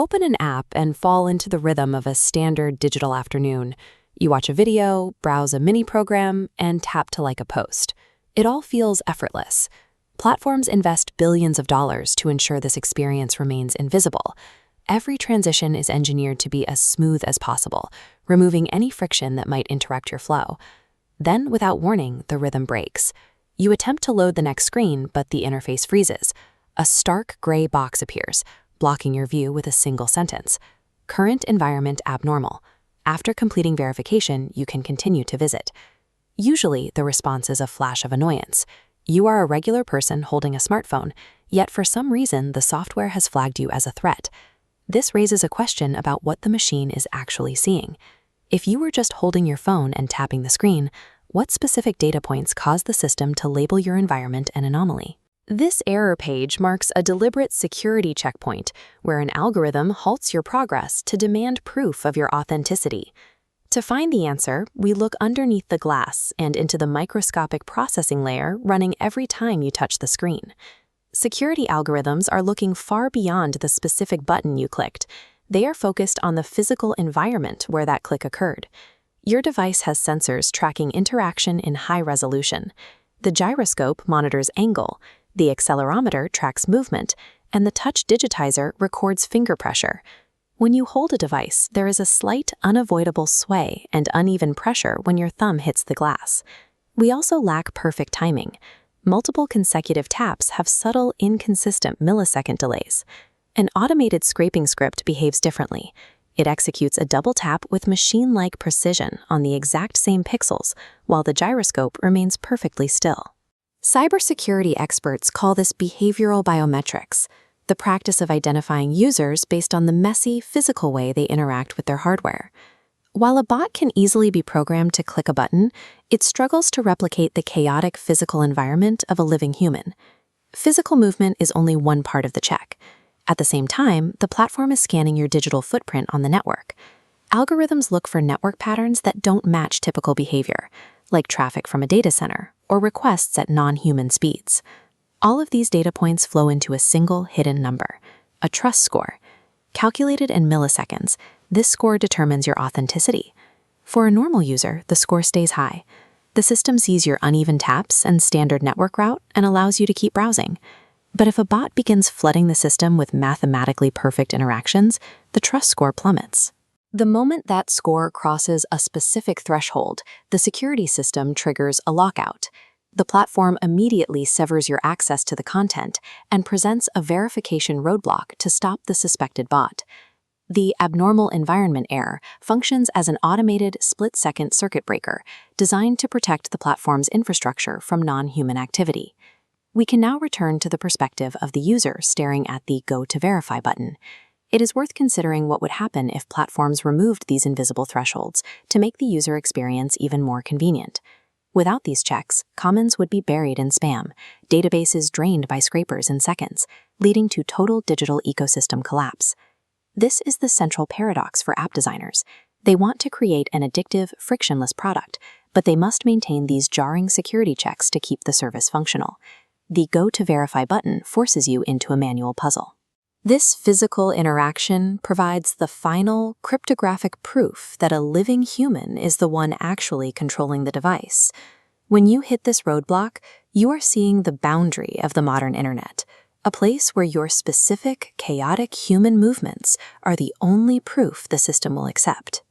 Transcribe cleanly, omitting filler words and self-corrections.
Open an app and fall into the rhythm of a standard digital afternoon. You watch a video, browse a mini program, and tap to like a post. It all feels effortless. Platforms invest billions of dollars to ensure this experience remains invisible. Every transition is engineered to be as smooth as possible, removing any friction that might interrupt your flow. Then, without warning, the rhythm breaks. You attempt to load the next screen, but the interface freezes. A stark gray box appears, blocking your view with a single sentence. Current environment abnormal. After completing verification, you can continue to visit. Usually, the response is a flash of annoyance. You are a regular person holding a smartphone, yet for some reason, the software has flagged you as a threat. This raises a question about what the machine is actually seeing. If you were just holding your phone and tapping the screen, what specific data points caused the system to label your environment an anomaly? This error page marks a deliberate security checkpoint where an algorithm halts your progress to demand proof of your authenticity. To find the answer, we look underneath the glass and into the microscopic processing layer running every time you touch the screen. Security algorithms are looking far beyond the specific button you clicked. They are focused on the physical environment where that click occurred. Your device has sensors tracking interaction in high resolution. The gyroscope monitors angle, the accelerometer tracks movement, and the touch digitizer records finger pressure. When you hold a device, there is a slight, unavoidable sway and uneven pressure when your thumb hits the glass. We also lack perfect timing. Multiple consecutive taps have subtle, inconsistent millisecond delays. An automated scraping script behaves differently. It executes a double tap with machine-like precision on the exact same pixels, while the gyroscope remains perfectly still. Cybersecurity experts call this behavioral biometrics, the practice of identifying users based on the messy, physical way they interact with their hardware. While a bot can easily be programmed to click a button, it struggles to replicate the chaotic physical environment of a living human. Physical movement is only one part of the check. At the same time, the platform is scanning your digital footprint on the network. Algorithms look for network patterns that don't match typical behavior, like traffic from a data center or requests at non-human speeds. All of these data points flow into a single hidden number, a trust score. Calculated in milliseconds, this score determines your authenticity. For a normal user, the score stays high. The system sees your uneven taps and standard network route and allows you to keep browsing. But if a bot begins flooding the system with mathematically perfect interactions, the trust score plummets. The moment that score crosses a specific threshold, the security system triggers a lockout. The platform immediately severs your access to the content and presents a verification roadblock to stop the suspected bot. The abnormal environment error functions as an automated split-second circuit breaker designed to protect the platform's infrastructure from non-human activity. We can now return to the perspective of the user staring at the Go to Verify button. It is worth considering what would happen if platforms removed these invisible thresholds to make the user experience even more convenient. Without these checks, commons would be buried in spam, databases drained by scrapers in seconds, leading to total digital ecosystem collapse. This is the central paradox for app designers. They want to create an addictive, frictionless product, but they must maintain these jarring security checks to keep the service functional. The Go to Verify button forces you into a manual puzzle. This physical interaction provides the final cryptographic proof that a living human is the one actually controlling the device. When you hit this roadblock, you are seeing the boundary of the modern internet, a place where your specific, chaotic human movements are the only proof the system will accept.